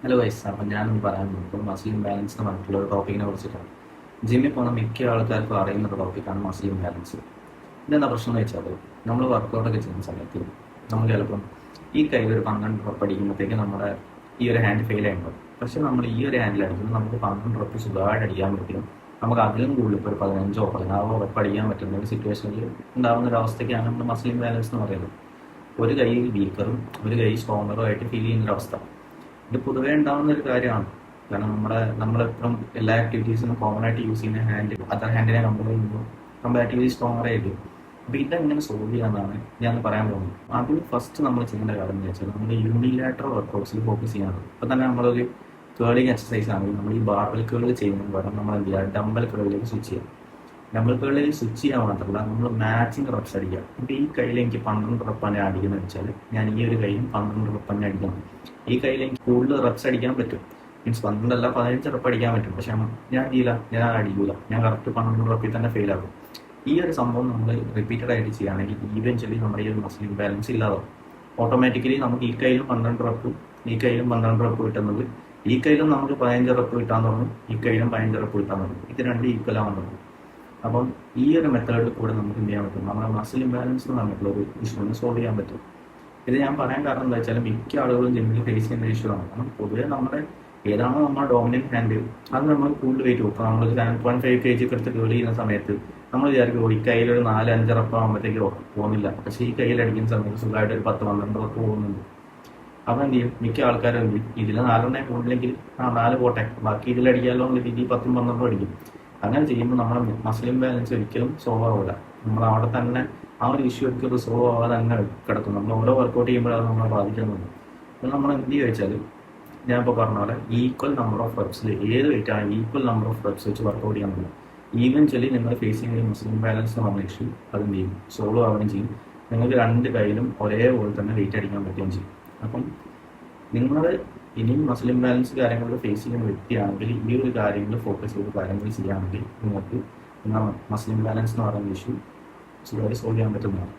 Hello guys, അപ്പം ഞാനൊന്ന് പറയാൻ നോക്കും മസിൽ ഇംബാലൻസ് എന്ന് പറഞ്ഞിട്ടുള്ള ഒരു ടോപ്പിക്കിനെ കുറിച്ചിട്ടാണ്. ജിമ്മിൽ പോകുന്ന മിക്ക ആൾക്കാർക്കും അറിയുന്ന ഒരു ടോപ്പിക്കാണ് മസിൽ ഇംബാലൻസ്. ഇതെന്താ പ്രശ്നം എന്ന് വെച്ചാൽ, നമ്മൾ വർക്കൗട്ടൊക്കെ ചെയ്യുന്ന സമയത്ത് നമ്മൾ ചിലപ്പം ഈ കയ്യിൽ ഒരു 12 റപ്പ് അടിക്കുമ്പോഴത്തേക്ക് നമ്മുടെ ഈ ഒരു ഹാൻഡ് ഫെയിൽ ആയിട്ടുണ്ടാവും. പക്ഷേ നമ്മൾ ഈ ഒരു ഹാൻഡിൽ അടിക്കുമ്പോൾ നമുക്ക് 12 റപ്പ് സുഖമായിട്ട് അടിക്കാൻ പറ്റും. നമുക്ക് അതിലും കൂടുതൽ ഇപ്പോൾ ഒരു 15-16 റപ്പ് അടിക്കാൻ പറ്റുന്ന ഒരു സിറ്റുവേഷനിൽ ഉണ്ടാകുന്ന ഒരു അവസ്ഥയ്ക്കാണ് നമ്മൾ മസിൽ ഇംബാലൻസ് എന്ന് പറയുന്നത്. ഒരു കൈ വീക്കറും ഒരു കൈ സ്ട്രോങ്ങറും ആയിട്ട് ഫീൽ ചെയ്യുന്ന ഒരു അവസ്ഥ. ഇത് പൊതുവേ ഉണ്ടാകുന്ന ഒരു കാര്യമാണ്. കാരണം നമ്മളിപ്പം എല്ലാ ആക്ടിവിറ്റീസിനും കോമൺ ആയിട്ട് യൂസ് ചെയ്യുന്ന ഹാൻഡ് അതർ ഹാൻഡിനെ കമ്പയർ ചെയ്യുമ്പോൾ കമ്പാരിറ്റീവ്ലി സ്ട്രോങ്ങർ ആയിരിക്കും. അപ്പോൾ ഇതെങ്ങനെ സോൾവ് ചെയ്യാമെന്നാണ് ഞാൻ പറയാൻ പോകുന്നത്. അതിൽ ഫസ്റ്റ് നമ്മൾ ചെയ്യേണ്ട കാര്യം എന്ന് വെച്ചാൽ നമ്മൾ യൂണിലാറ്ററൽ വർക്കൗട്ട്സിൽ ഫോക്കസ് ചെയ്യാറുണ്ട്. ഇപ്പോൾ തന്നെ നമ്മളൊരു കേളിങ് എക്സസൈസ് ആണെങ്കിൽ നമ്മൾ ഈ ബാർബൽ കേൾ ചെയ്യുന്നതിന് പകരം നമ്മൾ എന്ത് ചെയ്യുക, ഡംബൽ കേളിലേക്ക് സ്വിച്ച് ചെയ്യാം. ഡംബൽ കേളിലേക്ക് സ്വിച്ച് ചെയ്യാൻ മാത്രമല്ല, നമ്മൾ മാച്ചിങ് റപ്സ് അടിക്കുക. ഇപ്പോൾ ഈ കയ്യിൽ എനിക്ക് 12 റപ്പാണ് അടിക്കുന്നത് വെച്ചാൽ ഞാൻ ഈ ഒരു കയ്യിൽ 12 റപ്പാണ് അടിക്കണം. ഈ കയ്യിൽ എനിക്ക് കൂടുതൽ റപ്സ് അടിക്കാൻ പറ്റും. മീൻസ് 12 അല്ല 15 റപ്പ് അടിക്കാൻ പറ്റും. പക്ഷെ ഞാൻ ചെയ്യില്ല, ഞാൻ അടിക്കൂല, ഞാൻ കറക്റ്റ് 12 റപ്പിൽ തന്നെ ഫെയിൽ ആകും. ഈ ഒരു സംഭവം നമ്മൾ റിപ്പീറ്റഡ് ആയിട്ട് ചെയ്യുകയാണെങ്കിൽ ഈവൻച്വലി നമ്മുടെ ഈ ഒരു മസിൽ ഇംബാലൻസ് ഇല്ലാതാവും. ഓട്ടോമാറ്റിക്കലി നമുക്ക് ഈ കയ്യിലും 12 റപ്പും ഈ കയ്യിലും 12 റപ്പ് കിട്ടുന്നത്, ഈ കയ്യിലും നമുക്ക് 15 റപ്പ് കിട്ടാൻ തുടങ്ങും, ഈ കയ്യിലും 15 റപ്പ് കിട്ടാൻ തുടങ്ങും. ഇത് രണ്ടും ഈക്വൽ ആവാൻ തുടങ്ങും. അപ്പം ഈ ഒരു മെത്തേഡിൽ കൂടെ നമുക്ക് എന്ത് ചെയ്യാൻ പറ്റും, നമ്മുടെ മസിൽ ഇംബാലൻസ് എന്ന് പറഞ്ഞിട്ടുള്ള ഒരു ഇഷ്യൂവിനെ സോൾവ് ചെയ്യാൻ പറ്റും. ഇത് ഞാൻ പറയാൻ കാരണം എന്താ വെച്ചാൽ മിക്ക ആളുകളും ജിമ്മിൽ ഫേസ് ചെയ്യുന്ന ഇഷ്യൂ ആണ്. കാരണം പൊതുവെ നമ്മുടെ ഏതാണോ നമ്മുടെ ഡോമിനൻറ്റ് ഹാൻഡ് അത് നമ്മൾ കൂടുതൽ വെയിറ്റ് പോകും. ഇപ്പോൾ നമ്മൾ 7.5 kg എടുത്ത് ജോലി ചെയ്യുന്ന സമയത്ത് നമ്മൾ വിചാരിക്കും ഈ കയ്യിലൊരു 4-5 റപ്പ് ആകുമ്പോഴത്തേക്ക് പോകുന്നില്ല. പക്ഷേ ഈ കയ്യിൽ അടിക്കുന്ന സമയത്ത് സുഖമായിട്ട് ഒരു 10-12 റപ്പ് പോകുന്നുണ്ട്. അപ്പം എന്ത് ചെയ്യും, മിക്ക ആൾക്കാരും എന്ത് ചെയ്യും, ഇതിൽ 4 പോകുന്നില്ലെങ്കിൽ 4 പോട്ടെ, ബാക്കി ഇതിലടിക്കാമല്ലോ എന്നുള്ള രീതിയിൽ 10-12 അടിക്കും. അങ്ങനെ ചെയ്യുമ്പോൾ നമ്മുടെ മസിൽ ഇംബാലൻസ് ഒരിക്കലും സോൾവ് ആവില്ല. നമ്മൾ അവിടെ തന്നെ ആ ഒരു ഇഷ്യൂ ഒക്കെ റിസോൾവ് ആവാതെ തന്നെ കിടക്കും. നമ്മൾ ഓരോ വർക്കൗട്ട് ചെയ്യുമ്പോൾ അത് നമ്മളെ ബാധിക്കുന്നുണ്ട്. അപ്പോൾ നമ്മൾ എന്ത് ചെയ്യുക വെച്ചാൽ, ഞാൻ ഇപ്പോൾ പറഞ്ഞ പോലെ ഈക്വൽ നമ്പർ ഓഫ് റെപ്സിൽ ഏത് വെയിറ്റ് ആണ് ഈക്വൽ നമ്പർ ഓഫ് റെപ്സ് വെച്ച് വർക്കൗട്ട് ചെയ്യാൻ പറ്റില്ല. ഈവൻച്വലി നിങ്ങൾ ഫേസ് ചെയ്യുന്ന മസിൽ ഇംബാലൻസ് എന്ന് പറഞ്ഞ ഇഷ്യൂ അതെന്ത് ചെയ്യും, സോൾവ് ആവുകയും ചെയ്യും. നിങ്ങൾക്ക് 2 കൈയിലും ഒരേപോലെ തന്നെ വെയിറ്റ് അടിക്കാൻ പറ്റുകയും ചെയ്യും. അപ്പം നിങ്ങൾ ഇനിയും മസിൽ ഇംബാലൻസ് കാര്യങ്ങളിൽ ഫേസ് ചെയ്യുന്ന വ്യക്തിയാണെങ്കിൽ ഈ ഒരു കാര്യങ്ങൾ ഫോക്കസ് ചെയ്ത് കാര്യങ്ങൾ ചെയ്യുകയാണെങ്കിൽ നിങ്ങൾക്ക് മസിൽ ഇംബാലൻസ് എന്ന് പറയുന്ന ഇഷ്യൂ സുഖമായി സോൾവ് ചെയ്യാൻ പറ്റുന്നതാണ്.